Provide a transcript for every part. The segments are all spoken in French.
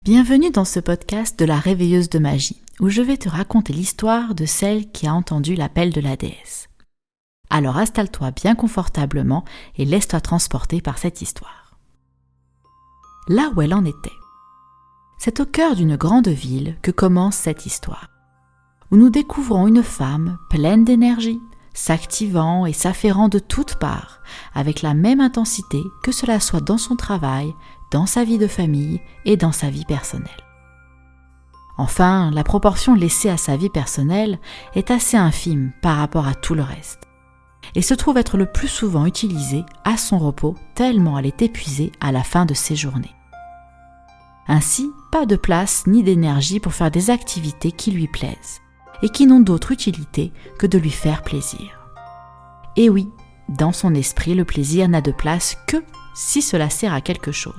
Bienvenue dans ce podcast de la réveilleuse de magie, où je vais te raconter l'histoire de celle qui a entendu l'appel de la déesse. Alors installe-toi bien confortablement et laisse-toi transporter par cette histoire. Là où elle en était. C'est au cœur d'une grande ville que commence cette histoire, où nous découvrons une femme pleine d'énergie, s'activant et s'affairant de toutes parts, avec la même intensité que cela soit dans son travail, dans sa vie de famille et dans sa vie personnelle. Enfin, la proportion laissée à sa vie personnelle est assez infime par rapport à tout le reste, et se trouve être le plus souvent utilisée à son repos tellement elle est épuisée à la fin de ses journées. Ainsi, pas de place ni d'énergie pour faire des activités qui lui plaisent, et qui n'ont d'autre utilité que de lui faire plaisir. Et oui, dans son esprit, le plaisir n'a de place que si cela sert à quelque chose,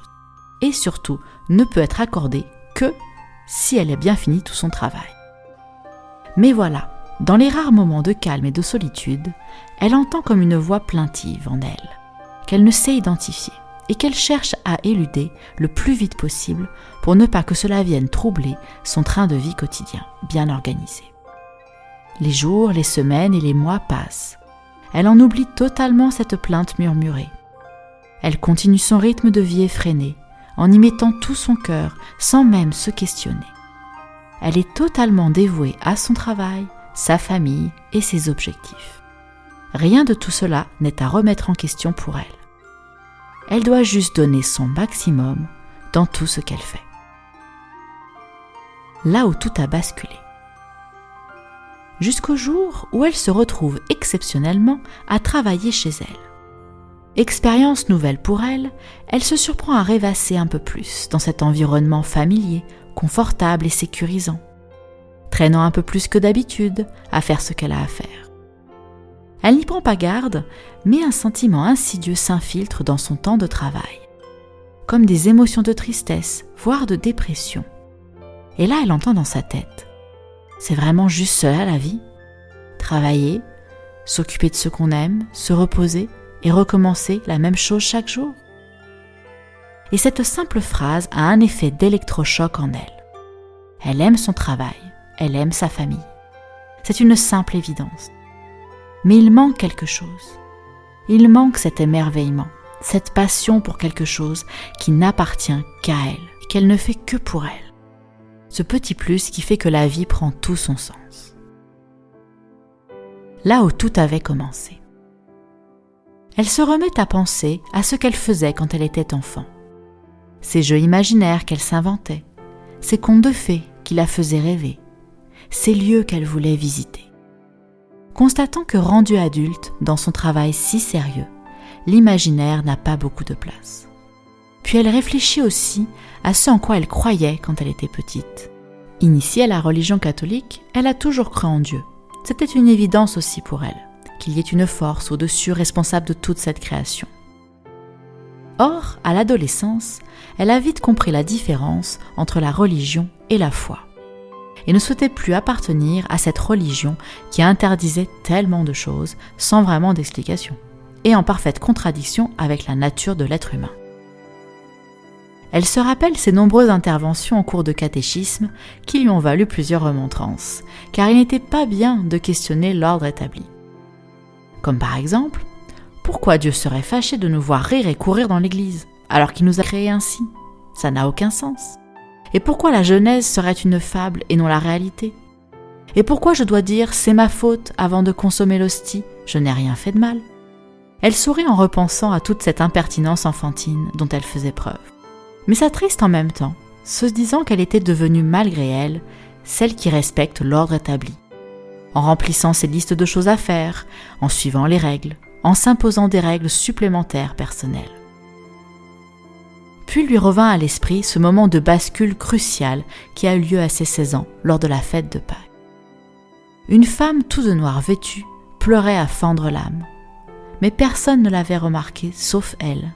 et surtout ne peut être accordé que si elle a bien fini tout son travail. Mais voilà, dans les rares moments de calme et de solitude, elle entend comme une voix plaintive en elle, qu'elle ne sait identifier, et qu'elle cherche à éluder le plus vite possible pour ne pas que cela vienne troubler son train de vie quotidien, bien organisé. Les jours, les semaines et les mois passent. Elle en oublie totalement cette plainte murmurée. Elle continue son rythme de vie effréné, en y mettant tout son cœur, sans même se questionner. Elle est totalement dévouée à son travail, sa famille et ses objectifs. Rien de tout cela n'est à remettre en question pour elle. Elle doit juste donner son maximum dans tout ce qu'elle fait. Là où tout a basculé. Jusqu'au jour où elle se retrouve exceptionnellement à travailler chez elle. Expérience nouvelle pour elle, elle se surprend à rêvasser un peu plus dans cet environnement familier, confortable et sécurisant, traînant un peu plus que d'habitude à faire ce qu'elle a à faire. Elle n'y prend pas garde, mais un sentiment insidieux s'infiltre dans son temps de travail, comme des émotions de tristesse, voire de dépression. Et là, elle entend dans sa tête. C'est vraiment juste cela la vie ? Travailler, s'occuper de ce qu'on aime, se reposer et recommencer la même chose chaque jour ? Et cette simple phrase a un effet d'électrochoc en elle. Elle aime son travail, elle aime sa famille. C'est une simple évidence. Mais il manque quelque chose. Il manque cet émerveillement, cette passion pour quelque chose qui n'appartient qu'à elle, qu'elle ne fait que pour elle. Ce petit plus qui fait que la vie prend tout son sens. Là où tout avait commencé. Elle se remet à penser à ce qu'elle faisait quand elle était enfant. Ces jeux imaginaires qu'elle s'inventait, ces contes de fées qui la faisaient rêver, ces lieux qu'elle voulait visiter. Constatant que rendue adulte, dans son travail si sérieux, l'imaginaire n'a pas beaucoup de place. Puis elle réfléchit aussi à ce en quoi elle croyait quand elle était petite. Initiée à la religion catholique, elle a toujours cru en Dieu. C'était une évidence aussi pour elle, qu'il y ait une force au-dessus responsable de toute cette création. Or, à l'adolescence, elle a vite compris la différence entre la religion et la foi, et ne souhaitait plus appartenir à cette religion qui interdisait tellement de choses sans vraiment d'explication, et en parfaite contradiction avec la nature de l'être humain. Elle se rappelle ses nombreuses interventions en cours de catéchisme qui lui ont valu plusieurs remontrances, car il n'était pas bien de questionner l'ordre établi. Comme par exemple, pourquoi Dieu serait fâché de nous voir rire et courir dans l'église, alors qu'il nous a créés ainsi ? Ça n'a aucun sens. Et pourquoi la Genèse serait une fable et non la réalité ? Et pourquoi je dois dire « c'est ma faute » avant de consommer l'hostie ? Je n'ai rien fait de mal. Elle sourit en repensant à toute cette impertinence enfantine dont elle faisait preuve. Mais s'attriste en même temps, se disant qu'elle était devenue malgré elle, celle qui respecte l'ordre établi. En remplissant ses listes de choses à faire, en suivant les règles, en s'imposant des règles supplémentaires personnelles. Puis lui revint à l'esprit ce moment de bascule crucial qui a eu lieu à ses 16 ans, lors de la fête de Pâques. Une femme tout de noir vêtue pleurait à fendre l'âme, mais personne ne l'avait remarqué sauf elle.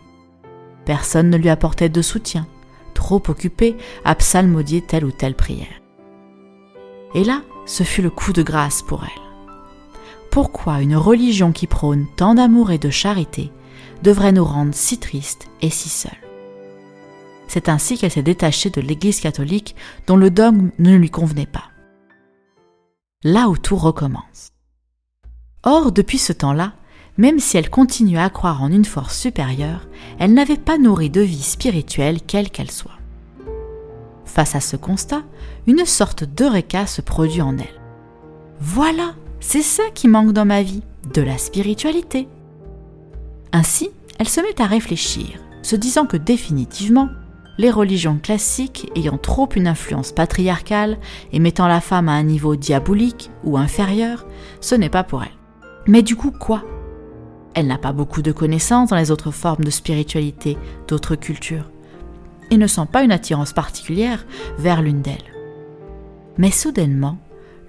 Personne ne lui apportait de soutien, trop occupé à psalmodier telle ou telle prière. Et là, ce fut le coup de grâce pour elle. Pourquoi une religion qui prône tant d'amour et de charité devrait nous rendre si tristes et si seuls ? C'est ainsi qu'elle s'est détachée de l'Église catholique dont le dogme ne lui convenait pas. Là où tout recommence. Or, depuis ce temps-là, même si elle continuait à croire en une force supérieure, elle n'avait pas nourri de vie spirituelle quelle qu'elle soit. Face à ce constat, une sorte d'eureka se produit en elle. Voilà, c'est ça qui manque dans ma vie, de la spiritualité. Ainsi, elle se met à réfléchir, se disant que définitivement, les religions classiques ayant trop une influence patriarcale et mettant la femme à un niveau diabolique ou inférieur, ce n'est pas pour elle. Mais du coup, quoi ? Elle n'a pas beaucoup de connaissances dans les autres formes de spiritualité d'autres cultures et ne sent pas une attirance particulière vers l'une d'elles. Mais soudainement,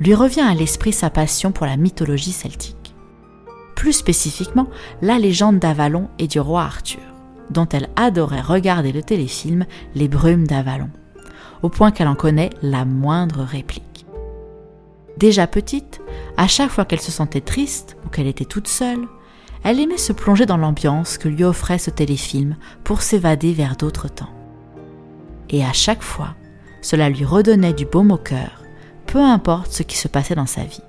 lui revient à l'esprit sa passion pour la mythologie celtique. Plus spécifiquement, la légende d'Avalon et du roi Arthur, dont elle adorait regarder le téléfilm Les Brumes d'Avalon, au point qu'elle en connaît la moindre réplique. Déjà petite, à chaque fois qu'elle se sentait triste ou qu'elle était toute seule, elle aimait se plonger dans l'ambiance que lui offrait ce téléfilm pour s'évader vers d'autres temps. Et à chaque fois, cela lui redonnait du baume au cœur, peu importe ce qui se passait dans sa vie,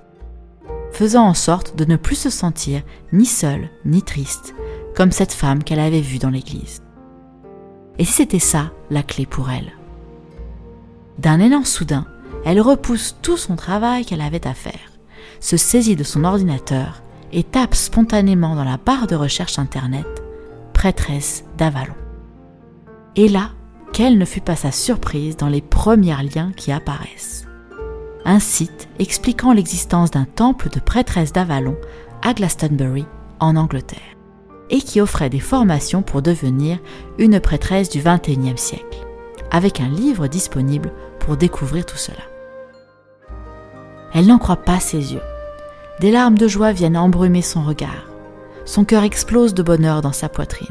faisant en sorte de ne plus se sentir ni seule ni triste, comme cette femme qu'elle avait vue dans l'église. Et si c'était ça, la clé pour elle ? D'un élan soudain, elle repousse tout son travail qu'elle avait à faire, se saisit de son ordinateur et tape spontanément dans la barre de recherche internet « Prêtresse d'Avalon ». Et là, quelle ne fut pas sa surprise dans les premiers liens qui apparaissent. Un site expliquant l'existence d'un temple de prêtresse d'Avalon à Glastonbury, en Angleterre, et qui offrait des formations pour devenir une prêtresse du XXIe siècle, avec un livre disponible pour découvrir tout cela. Elle n'en croit pas ses yeux. Des larmes de joie viennent embrumer son regard. Son cœur explose de bonheur dans sa poitrine.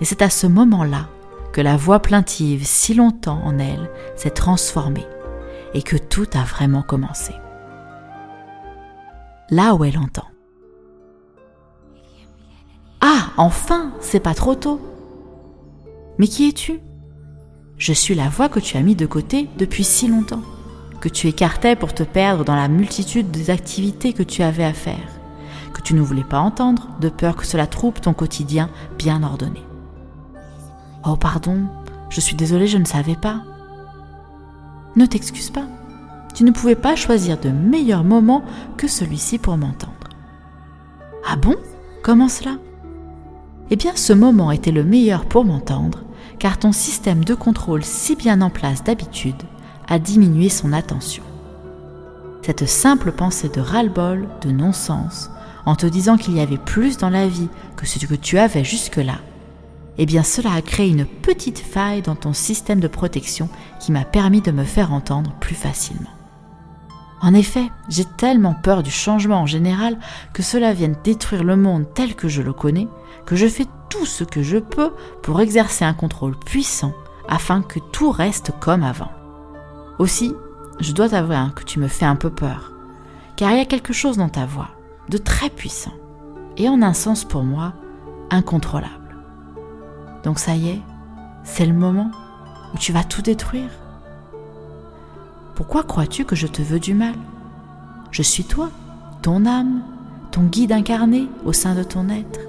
Et c'est à ce moment-là que la voix plaintive si longtemps en elle s'est transformée et que tout a vraiment commencé. Là où elle entend. « Ah, enfin, c'est pas trop tôt !»« Mais qui es-tu ? » ?»« Je suis la voix que tu as mis de côté depuis si longtemps, que tu écartais pour te perdre dans la multitude des activités que tu avais à faire, que tu ne voulais pas entendre de peur que cela trouble ton quotidien bien ordonné. »« Oh pardon, je suis désolée, je ne savais pas. » »« Ne t'excuse pas, tu ne pouvais pas choisir de meilleur moment que celui-ci pour m'entendre. »« Ah bon ? Comment cela ? » ?»« Eh bien, ce moment était le meilleur pour m'entendre, car ton système de contrôle si bien en place d'habitude a diminué son attention. Cette simple pensée de ras-le-bol, de non-sens, en te disant qu'il y avait plus dans la vie que ce que tu avais jusque-là, eh bien cela a créé une petite faille dans ton système de protection qui m'a permis de me faire entendre plus facilement. En effet, j'ai tellement peur du changement en général que cela vienne détruire le monde tel que je le connais, que je fais tout ce que je peux pour exercer un contrôle puissant afin que tout reste comme avant. Aussi, je dois t'avouer que tu me fais un peu peur, car il y a quelque chose dans ta voix de très puissant et en un sens pour moi incontrôlable. Donc ça y est, c'est le moment où tu vas tout détruire. Pourquoi crois-tu que je te veux du mal ? Je suis toi, ton âme, ton guide incarné au sein de ton être,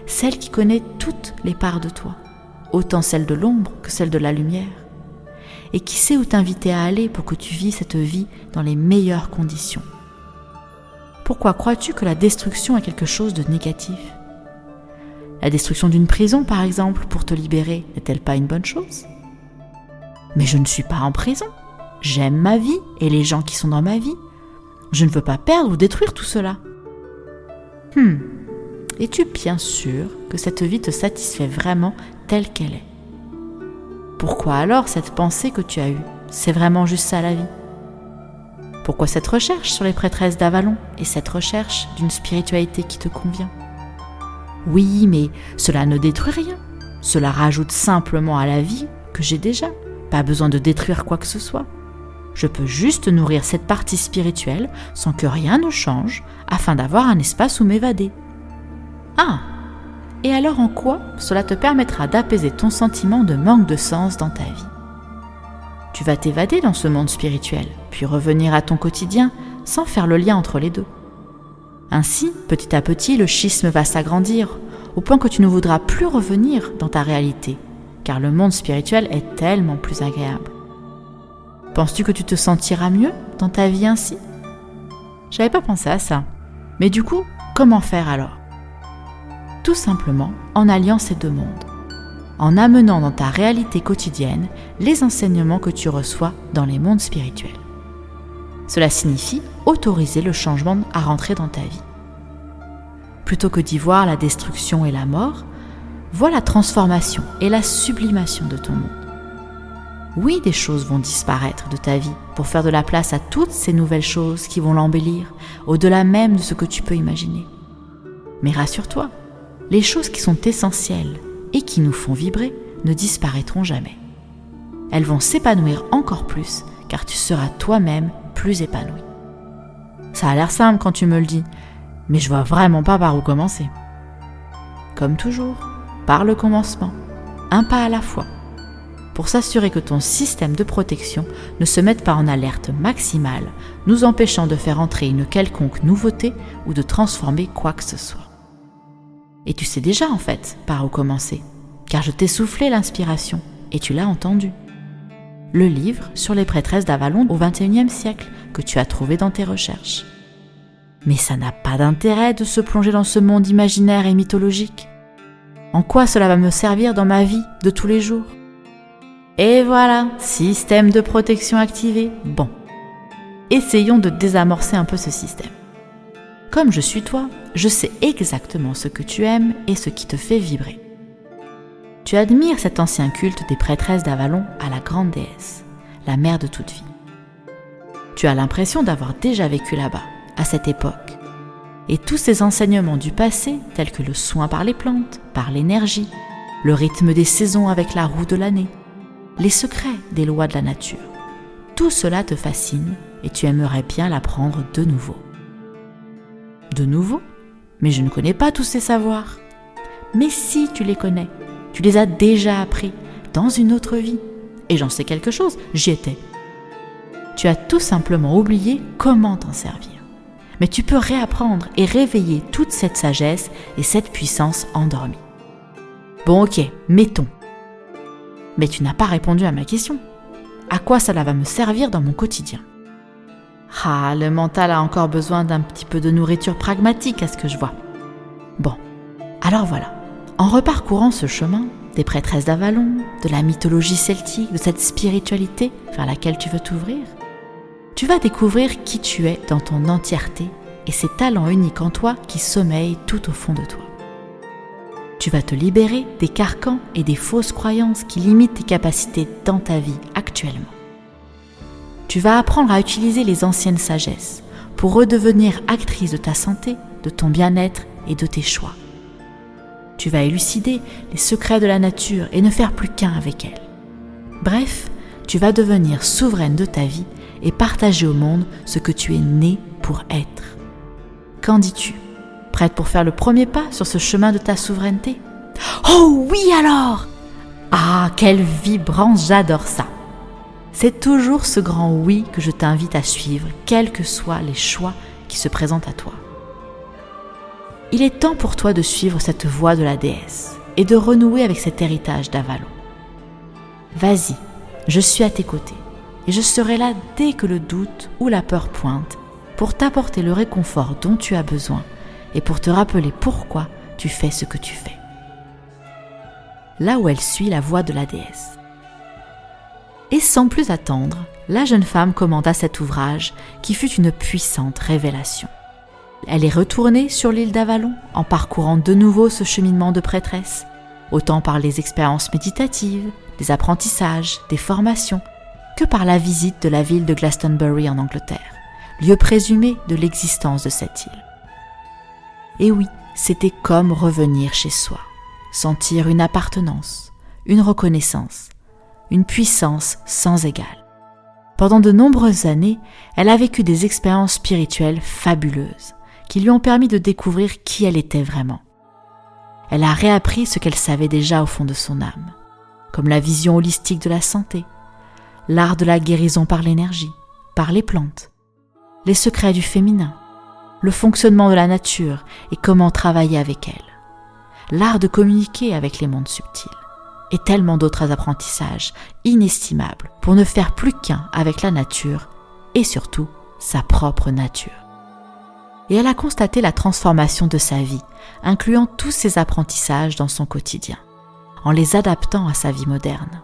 celle qui connaît toutes les parts de toi, autant celle de l'ombre que celle de la lumière, et qui sait où t'inviter à aller pour que tu vives cette vie dans les meilleures conditions. Pourquoi crois-tu que la destruction est quelque chose de négatif ? La destruction d'une prison, par exemple, pour te libérer, n'est-elle pas une bonne chose ? Mais je ne suis pas en prison. J'aime ma vie et les gens qui sont dans ma vie. Je ne veux pas perdre ou détruire tout cela. Es-tu bien sûr que cette vie te satisfait vraiment telle qu'elle est ? Pourquoi alors cette pensée que tu as eue ? C'est vraiment juste ça la vie ? Pourquoi cette recherche sur les prêtresses d'Avalon et cette recherche d'une spiritualité qui te convient ? Oui, mais cela ne détruit rien. Cela rajoute simplement à la vie que j'ai déjà. Pas besoin de détruire quoi que ce soit. Je peux juste nourrir cette partie spirituelle sans que rien ne change afin d'avoir un espace où m'évader. Ah, et alors en quoi cela te permettra d'apaiser ton sentiment de manque de sens dans ta vie. Tu vas t'évader dans ce monde spirituel, puis revenir à ton quotidien sans faire le lien entre les deux. Ainsi, petit à petit, le schisme va s'agrandir, au point que tu ne voudras plus revenir dans ta réalité, car le monde spirituel est tellement plus agréable. Penses-tu que tu te sentiras mieux dans ta vie ainsi ? J'avais pas pensé à ça. Mais du coup, comment faire alors ? Tout simplement en alliant ces deux mondes, en amenant dans ta réalité quotidienne les enseignements que tu reçois dans les mondes spirituels. Cela signifie autoriser le changement à rentrer dans ta vie. Plutôt que d'y voir la destruction et la mort, vois la transformation et la sublimation de ton monde. Oui, des choses vont disparaître de ta vie pour faire de la place à toutes ces nouvelles choses qui vont l'embellir, au-delà même de ce que tu peux imaginer. Mais rassure-toi, les choses qui sont essentielles et qui nous font vibrer ne disparaîtront jamais. Elles vont s'épanouir encore plus, car tu seras toi-même plus épanoui. Ça a l'air simple quand tu me le dis, mais je vois vraiment pas par où commencer. Comme toujours, par le commencement, un pas à la fois, pour s'assurer que ton système de protection ne se mette pas en alerte maximale, nous empêchant de faire entrer une quelconque nouveauté ou de transformer quoi que ce soit. Et tu sais déjà en fait par où commencer, car je t'ai soufflé l'inspiration et tu l'as entendu. Le livre sur les prêtresses d'Avalon au XXIe siècle que tu as trouvé dans tes recherches. Mais ça n'a pas d'intérêt de se plonger dans ce monde imaginaire et mythologique. En quoi cela va me servir dans ma vie de tous les jours ? Et voilà, système de protection activé. Bon, essayons de désamorcer un peu ce système. Comme je suis toi, je sais exactement ce que tu aimes et ce qui te fait vibrer. Tu admires cet ancien culte des prêtresses d'Avalon à la grande déesse, la mère de toute vie. Tu as l'impression d'avoir déjà vécu là-bas, à cette époque. Et tous ces enseignements du passé, tels que le soin par les plantes, par l'énergie, le rythme des saisons avec la roue de l'année, les secrets des lois de la nature, tout cela te fascine et tu aimerais bien l'apprendre de nouveau. De nouveau ? Mais je ne connais pas tous ces savoirs. Mais si tu les connais, tu les as déjà appris dans une autre vie. Et j'en sais quelque chose, j'y étais. Tu as tout simplement oublié comment t'en servir. Mais tu peux réapprendre et réveiller toute cette sagesse et cette puissance endormie. Bon ok, mettons. Mais tu n'as pas répondu à ma question. À quoi cela va me servir dans mon quotidien ? Ah, le mental a encore besoin d'un petit peu de nourriture pragmatique à ce que je vois. Bon, alors voilà. En reparcourant ce chemin, des prêtresses d'Avalon, de la mythologie celtique, de cette spiritualité vers laquelle tu veux t'ouvrir, tu vas découvrir qui tu es dans ton entièreté et ces talents uniques en toi qui sommeillent tout au fond de toi. Tu vas te libérer des carcans et des fausses croyances qui limitent tes capacités dans ta vie actuellement. Tu vas apprendre à utiliser les anciennes sagesses pour redevenir actrice de ta santé, de ton bien-être et de tes choix. Tu vas élucider les secrets de la nature et ne faire plus qu'un avec elle. Bref, tu vas devenir souveraine de ta vie et partager au monde ce que tu es né pour être. Qu'en dis-tu ? Prête pour faire le premier pas sur ce chemin de ta souveraineté ? Oh oui alors ! Ah, quelle vibrance, j'adore ça ! C'est toujours ce grand oui que je t'invite à suivre, quels que soient les choix qui se présentent à toi. Il est temps pour toi de suivre cette voie de la déesse et de renouer avec cet héritage d'Avalon. Vas-y, je suis à tes côtés et je serai là dès que le doute ou la peur pointe pour t'apporter le réconfort dont tu as besoin et pour te rappeler pourquoi tu fais ce que tu fais. Là où elle suit la voie de la déesse. Et sans plus attendre, la jeune femme commanda cet ouvrage qui fut une puissante révélation. Elle est retournée sur l'île d'Avalon en parcourant de nouveau ce cheminement de prêtresse, autant par les expériences méditatives, des apprentissages, des formations, que par la visite de la ville de Glastonbury en Angleterre, lieu présumé de l'existence de cette île. Et oui, c'était comme revenir chez soi, sentir une appartenance, une reconnaissance, une puissance sans égale. Pendant de nombreuses années, elle a vécu des expériences spirituelles fabuleuses qui lui ont permis de découvrir qui elle était vraiment. Elle a réappris ce qu'elle savait déjà au fond de son âme, comme la vision holistique de la santé, l'art de la guérison par l'énergie, par les plantes, les secrets du féminin, le fonctionnement de la nature et comment travailler avec elle, l'art de communiquer avec les mondes subtils, et tellement d'autres apprentissages inestimables pour ne faire plus qu'un avec la nature et surtout sa propre nature. Et elle a constaté la transformation de sa vie, incluant tous ces apprentissages dans son quotidien, en les adaptant à sa vie moderne.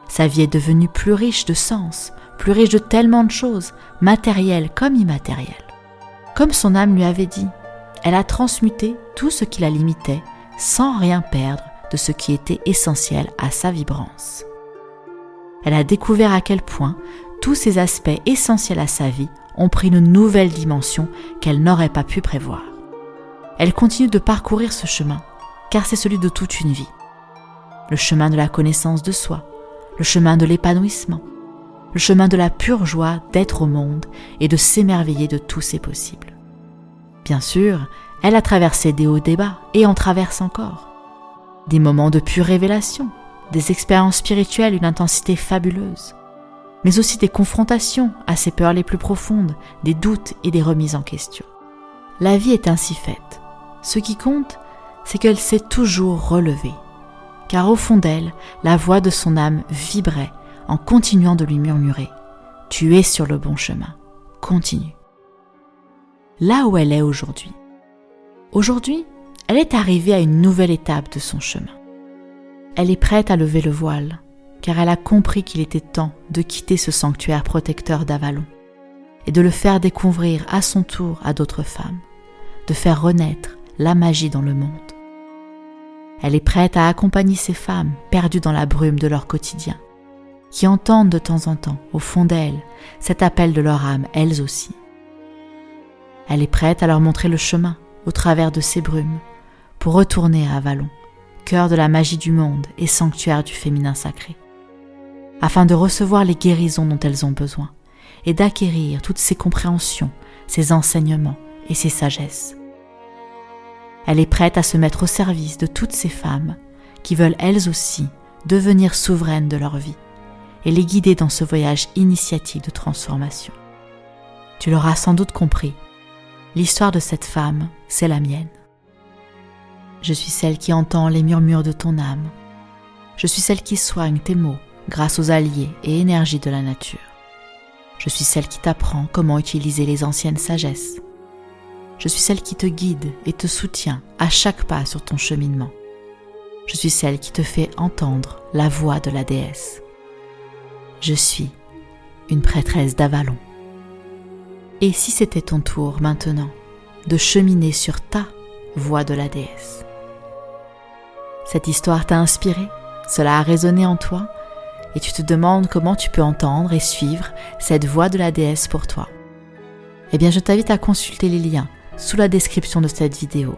Sa vie est devenue plus riche de sens, plus riche de tellement de choses, matérielles comme immatérielles. Comme son âme lui avait dit, elle a transmuté tout ce qui la limitait sans rien perdre de ce qui était essentiel à sa vibrance. Elle a découvert à quel point tous ces aspects essentiels à sa vie ont pris une nouvelle dimension qu'elle n'aurait pas pu prévoir. Elle continue de parcourir ce chemin, car c'est celui de toute une vie. Le chemin de la connaissance de soi, le chemin de l'épanouissement, le chemin de la pure joie d'être au monde et de s'émerveiller de tous ses possibles. Bien sûr, elle a traversé des hauts et des bas et en traverse encore. Des moments de pure révélation, des expériences spirituelles d'une intensité fabuleuse, mais aussi des confrontations à ses peurs les plus profondes, des doutes et des remises en question. La vie est ainsi faite. Ce qui compte, c'est qu'elle s'est toujours relevée, car au fond d'elle, la voix de son âme vibrait en continuant de lui murmurer « Tu es sur le bon chemin, continue ». Là où elle est aujourd'hui. Aujourd'hui, elle est arrivée à une nouvelle étape de son chemin. Elle est prête à lever le voile, car elle a compris qu'il était temps de quitter ce sanctuaire protecteur d'Avalon et de le faire découvrir à son tour à d'autres femmes, de faire renaître la magie dans le monde. Elle est prête à accompagner ces femmes perdues dans la brume de leur quotidien, qui entendent de temps en temps, au fond d'elles, cet appel de leur âme, elles aussi. Elle est prête à leur montrer le chemin au travers de ces brumes pour retourner à Avalon, cœur de la magie du monde et sanctuaire du féminin sacré, afin de recevoir les guérisons dont elles ont besoin et d'acquérir toutes ces compréhensions, ces enseignements et ces sagesses. Elle est prête à se mettre au service de toutes ces femmes qui veulent elles aussi devenir souveraines de leur vie et les guider dans ce voyage initiatique de transformation. Tu l'auras sans doute compris, l'histoire de cette femme, c'est la mienne. Je suis celle qui entend les murmures de ton âme. Je suis celle qui soigne tes maux grâce aux alliés et énergies de la nature. Je suis celle qui t'apprend comment utiliser les anciennes sagesses. Je suis celle qui te guide et te soutient à chaque pas sur ton cheminement. Je suis celle qui te fait entendre la voix de la déesse. Je suis une prêtresse d'Avalon. Et si c'était ton tour maintenant de cheminer sur ta voix de la déesse? Cette histoire t'a inspiré, cela a résonné en toi et tu te demandes comment tu peux entendre et suivre cette voix de la déesse pour toi. Eh bien, je t'invite à consulter les liens sous la description de cette vidéo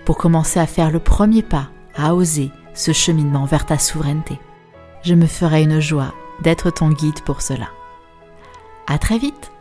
pour commencer à faire le premier pas, à oser ce cheminement vers ta souveraineté. Je me ferai une joie d'être ton guide pour cela. À très vite!